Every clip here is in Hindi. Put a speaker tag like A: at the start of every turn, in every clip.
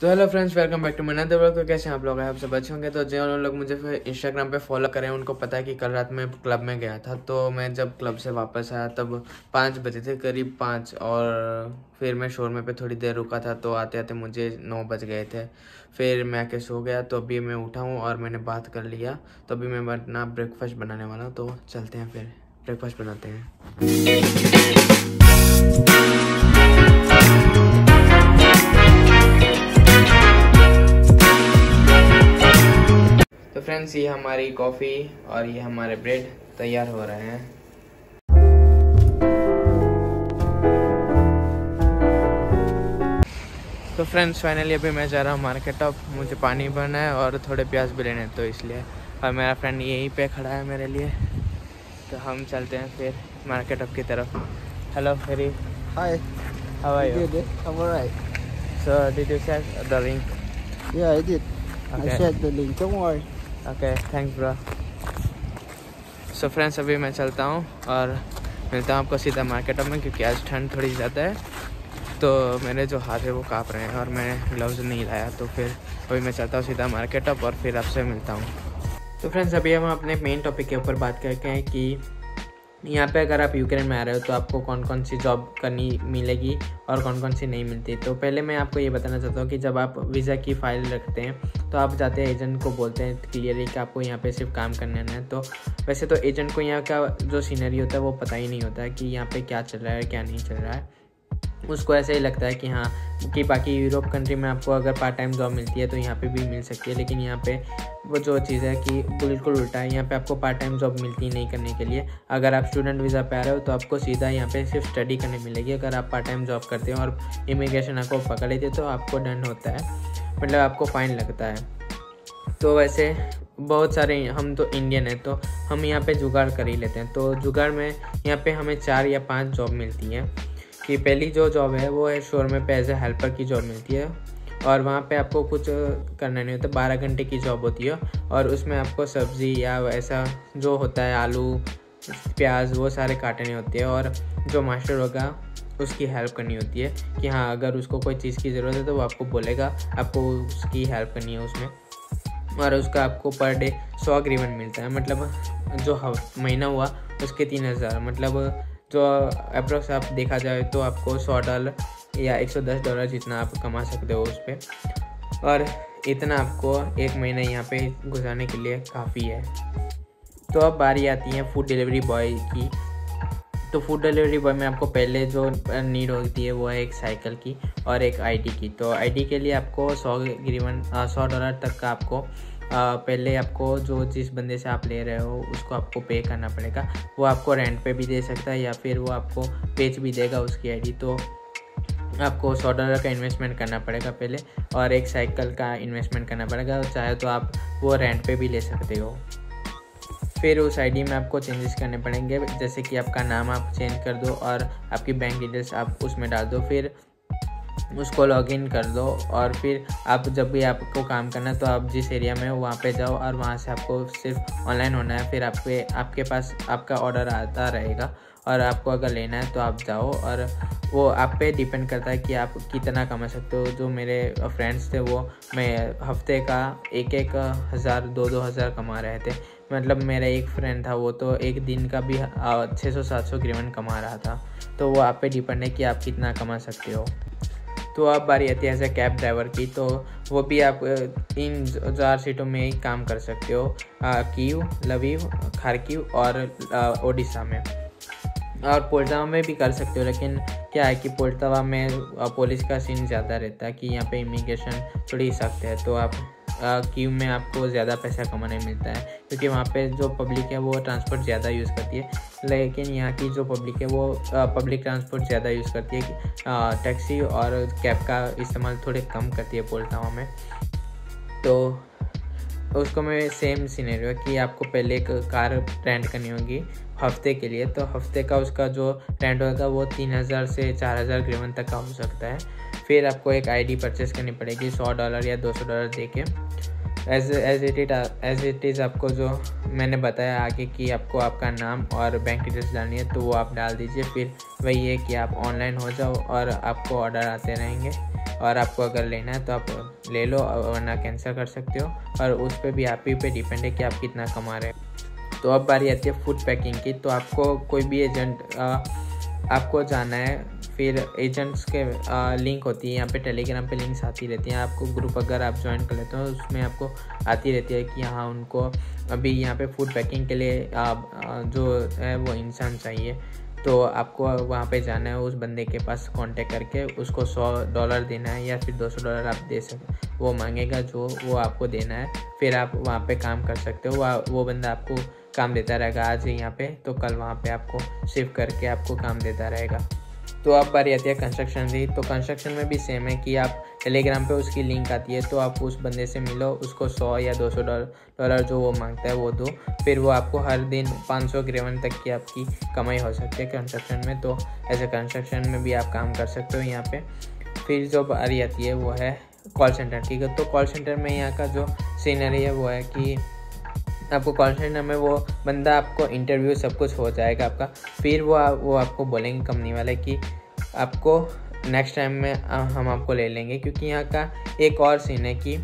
A: तो hello friends, welcome back to my another vlog. तो कैसे हैं आप लोग? आप सब अच्छे होंगे। तो जो लोग मुझे फिर इंस्टाग्राम पे फॉलो करें उनको पता है कि कल रात में क्लब में गया था। तो मैं जब क्लब से वापस आया तब 5 बजे थे, करीब 5। और फिर मैं शोरूम पे थोड़ी देर रुका था, तो आते आते मुझे 9 बज गए थे। फिर मैं आके सो गया। तो अभी मैं उठा हूँ और मैंने बात कर लिया। तो अभी मैं अपना ब्रेकफास्ट बनाने वाला हूँ। तो चलते हैं, फिर ब्रेकफास्ट बनाते हैं। तो फ्रेंड्स, ये हमारी कॉफ़ी और ये हमारे ब्रेड तैयार हो रहे हैं। तो फ्रेंड्स, फाइनली अभी मैं जा रहा हूँ मार्केट। अब मुझे पानी भरना है और थोड़े प्याज भी लेने हैं, तो इसलिए। और मेरा फ्रेंड यहीं पे खड़ा है मेरे लिए। तो हम चलते हैं फिर मार्केट अब की तरफ। हेलो फेरी,
B: Hi,
A: how are you?
B: good. I'm alright.
A: So did you set the link?
B: Yeah, I did. I
A: Okay.
B: shared the link. Don't worry.
A: Okay, thanks bro. So friends, अभी मैं चलता हूँ और मिलता हूँ आपको सीधा मार्केट में, क्योंकि आज ठंड थोड़ी ज़्यादा है। तो मेरे जो हाथ है वो काँप रहे हैं और मैंने ग्लव्स नहीं लाया। तो फिर अभी मैं चलता हूँ सीधा मार्केट अप और फिर आपसे मिलता हूँ। तो फ्रेंड्स, अभी हम अपने मेन टॉपिक के ऊपर बात करते हैं कि यहाँ पे अगर आप यूक्रेन में आ रहे हो तो आपको कौन कौन सी जॉब करनी मिलेगी और कौन कौन सी नहीं मिलती। तो पहले मैं आपको ये बताना चाहता हूँ कि जब आप वीज़ा की फ़ाइल रखते हैं तो आप जाते हैं एजेंट को बोलते हैं क्लियरली कि आपको यहाँ पे सिर्फ काम करना है। तो वैसे तो एजेंट को यहाँ का जो सीनरी होता है वो पता ही नहीं होता है कि यहाँ पे क्या चल रहा है क्या नहीं चल रहा है। उसको ऐसे ही लगता है कि हाँ, कि बाकी यूरोप कंट्री में आपको अगर पार्ट टाइम जॉब मिलती है तो यहाँ पे भी मिल सकती है। लेकिन यहाँ पे वो जो चीज़ है कि बिल्कुल उल्टा है। यहाँ पे आपको पार्ट टाइम जॉब मिलती नहीं करने के लिए। अगर आप स्टूडेंट वीज़ा पे आ रहे हो तो आपको सीधा यहाँ पे सिर्फ स्टडी करने मिलेगी। अगर आप पार्ट टाइम जॉब करते हो और इमिग्रेशन आपको पकड़ लेती है तो आपको दंड होता है, मतलब आपको फ़ाइन लगता है। तो वैसे बहुत सारे, हम तो इंडियन है तो हम यहाँ पे जुगाड़ कर ही लेते हैं। तो जुगाड़ में यहाँ पे हमें 4 या 5 जॉब मिलती हैं। कि पहली जो जॉब है वो है शोरूम पे एज ए हेल्पर की जॉब मिलती है। और वहाँ पे आपको कुछ करना नहीं होता, 12 घंटे की जॉब होती है। और उसमें आपको सब्ज़ी या ऐसा जो होता है आलू प्याज वो सारे काटने होते हैं। और जो मास्टर होगा उसकी हेल्प करनी होती है कि हाँ, अगर उसको कोई चीज़ की ज़रूरत है तो वो आपको बोलेगा, आपको उसकी हेल्प करनी है उसमें। और उसका आपको पर डे 100 ग्रीवन मिलता है, मतलब जो महीना हुआ उसके 3000, मतलब जो अप्रोक्स आप देखा जाए तो आपको $100 या $110 जितना आप कमा सकते हो उस पर। और इतना आपको एक महीना यहाँ पे गुजारने के लिए काफ़ी है। तो अब बारी आती है फूड डिलीवरी बॉय की। तो फूड डिलीवरी बॉय में आपको पहले जो नीड होती है वो है एक साइकिल की और एक आईडी की। तो आईडी के लिए आपको $100 तक का आपको पहले आपको जो जिस बंदे से आप ले रहे हो उसको आपको पे करना पड़ेगा। वो आपको रेंट पे भी दे सकता है या फिर वो आपको बेच भी देगा उसकी आईडी। तो आपको $100 का इन्वेस्टमेंट करना पड़ेगा पहले, और एक साइकिल का इन्वेस्टमेंट करना पड़ेगा। चाहे तो आप वो रेंट पे भी ले सकते हो। फिर उस आईडी में आपको चेंजेस करने पड़ेंगे, जैसे कि आपका नाम आप चेंज कर दो और आपकी बैंक डिटेल्स आप उसमें डाल दो। फिर उसको लॉगिन कर दो और फिर आप जब भी आपको काम करना है तो आप जिस एरिया में हो वहाँ पे जाओ और वहाँ से आपको सिर्फ ऑनलाइन होना है। फिर आपके पास आपका ऑर्डर आता रहेगा और आपको अगर लेना है तो आप जाओ। और वो आप पे डिपेंड करता है कि आप कितना कमा सकते हो। जो मेरे फ्रेंड्स थे वो मैं हफ्ते का 1,000 2,000 कमा रहे थे। मतलब मेरा एक फ्रेंड था वो तो एक दिन का भी 600-700 ग्रीवन कमा रहा था। तो वो आप पे डिपेंड है कि आप कितना कमा सकते हो। तो अब बारी आती है एज ए कैब ड्राइवर की। तो वो भी आप 3-4 सीटों में ही काम कर सकते हो, कीव, लवीव, खारकीव और ओडिशा में। और पोल्टावा में भी कर सकते हो, लेकिन क्या है कि पोल्टावा में पुलिस का सीन ज़्यादा रहता है कि यहाँ पे इमिग्रेशन थोड़ी सख्त है। तो आप कीव में आपको ज़्यादा पैसा कमाने मिलता है, क्योंकि वहाँ पे जो पब्लिक है वो ट्रांसपोर्ट ज़्यादा यूज़ करती है। लेकिन यहाँ की जो पब्लिक है वो पब्लिक ट्रांसपोर्ट ज़्यादा यूज़ करती है, टैक्सी और कैब का इस्तेमाल थोड़े कम करती है पोल्टावा में। तो उसको में सेम सीनरी है कि आपको पहले एक कार रेंट करनी होगी हफ्ते के लिए। तो हफ्ते का उसका जो रेंट होगा वो 3,000 से 4,000 ग्रीवन तक का हो सकता है। फिर आपको एक आईडी परचेस करनी पड़ेगी $100 या $200 दे के। एज इट इज़ आपको जो मैंने बताया आगे कि आपको आपका नाम और बैंक डिटेल्स डालनी है, तो वो आप डाल दीजिए। फिर वही है कि आप ऑनलाइन हो जाओ और आपको ऑर्डर आते रहेंगे, और आपको अगर लेना है तो आप ले लो, वरना कैंसिल कर सकते हो। और उस पर भी आप ही पे डिपेंड है कि आप कितना कमा रहे हो। तो अब बारी आती है फूड पैकिंग की। तो आपको कोई भी एजेंट आपको जाना है, फिर एजेंट्स के लिंक होती है यहाँ पे, टेलीग्राम पे लिंक्स आती रहती हैं। आपको ग्रुप अगर आप ज्वाइन कर लेते हो उसमें आपको आती रहती है कि हाँ उनको अभी यहाँ पे फूड पैकिंग के लिए जो है वो इंसान चाहिए। तो आपको वहाँ पे जाना है, उस बंदे के पास कांटेक्ट करके उसको $100 देना है या फिर $200 आप दे सकते, वो मांगेगा जो वो आपको देना है। फिर आप वहाँ पे काम कर सकते हो। वो बंदा आपको काम देता रहेगा, आज यहाँ पे तो कल वहाँ पे आपको शिफ्ट करके आपको काम देता रहेगा। तो अब बारी आती है कंस्ट्रक्शन की। तो कंस्ट्रक्शन में भी सेम है कि आप टेलीग्राम पे उसकी लिंक आती है, तो आप उस बंदे से मिलो, उसको $100 या $200 जो वो मांगता है वो दो। फिर वो आपको हर दिन 500 ग्रेवन तक की आपकी कमाई हो सकती है कंस्ट्रक्शन में। तो ऐसे कंस्ट्रक्शन में भी आप काम कर सकते हो यहाँ पे। फिर जो बारी आती है वो है कॉल सेंटर की। तो कॉल सेंटर में यहाँ का जो सीनरी है वो है कि आपको कॉल सेंटर में वो बंदा आपको इंटरव्यू सब कुछ हो जाएगा आपका। फिर वो आपको बोलेंगे कंपनी वाले कि आपको नेक्स्ट टाइम में हम आपको ले लेंगे। क्योंकि यहाँ का एक और सीन है कि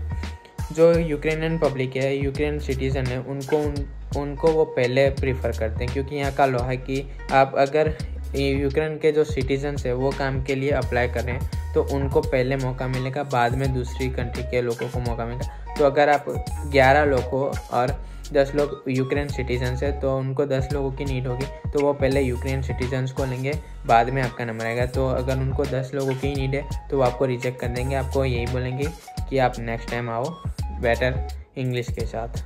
A: जो यूक्रेनियन पब्लिक है, यूक्रेन सिटीज़न है, उनको वो पहले प्रीफर करते हैं। क्योंकि यहाँ का लॉ है कि आप अगर यूक्रेन के जो सिटीजन्स है वो काम के लिए अप्लाई करें तो उनको पहले मौका मिलेगा, बाद में दूसरी कंट्री के लोगों को मौका मिलेगा। तो अगर आप 11 लोगों और 10 लोग यूक्रेन सिटीजन्स है तो उनको 10 लोगों की नीड होगी, तो वो पहले यूक्रेन सिटीजन्स को लेंगे, बाद में आपका नंबर आएगा। तो अगर उनको 10 लोगों की नीड है तो वो आपको रिजेक्ट कर देंगे, आपको यही बोलेंगे कि आप नेक्स्ट टाइम आओ बेटर इंग्लिश के साथ।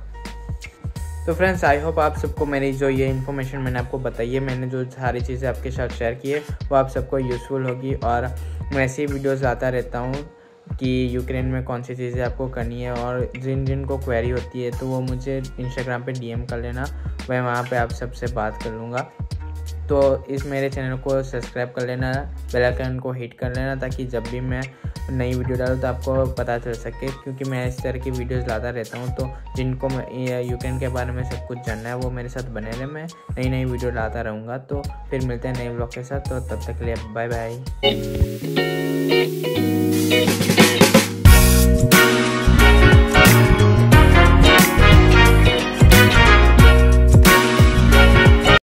A: तो फ्रेंड्स, आई होप आप सबको मेरी जो ये इन्फॉर्मेशन मैंने आपको बताई है, मैंने जो सारी चीज़ें आपके साथ शेयर की है वो आप सबको यूज़फुल होगी। और मैं ऐसी वीडियोज़ लाता रहता हूँ कि यूक्रेन में कौन सी चीज़ें आपको करनी है, और जिन को क्वेरी होती है तो वो मुझे इंस्टाग्राम पे DM कर लेना, मैं वहाँ पे आप सबसे बात कर लूँगा। तो इस मेरे चैनल को सब्सक्राइब कर लेना, बेल आइकन को हिट कर लेना, ताकि जब भी मैं नई वीडियो डालूँ तो आपको पता चल सके। क्योंकि मैं इस तरह की वीडियोस लाता रहता हूँ, तो जिनको यूक्रेन के बारे में सब कुछ जानना है वो मेरे साथ बने रहे, मैं नई वीडियो लाता रहूँगा। तो फिर मिलते हैं नए व्लॉग के साथ, तो तब तक के लिए बाय बाय।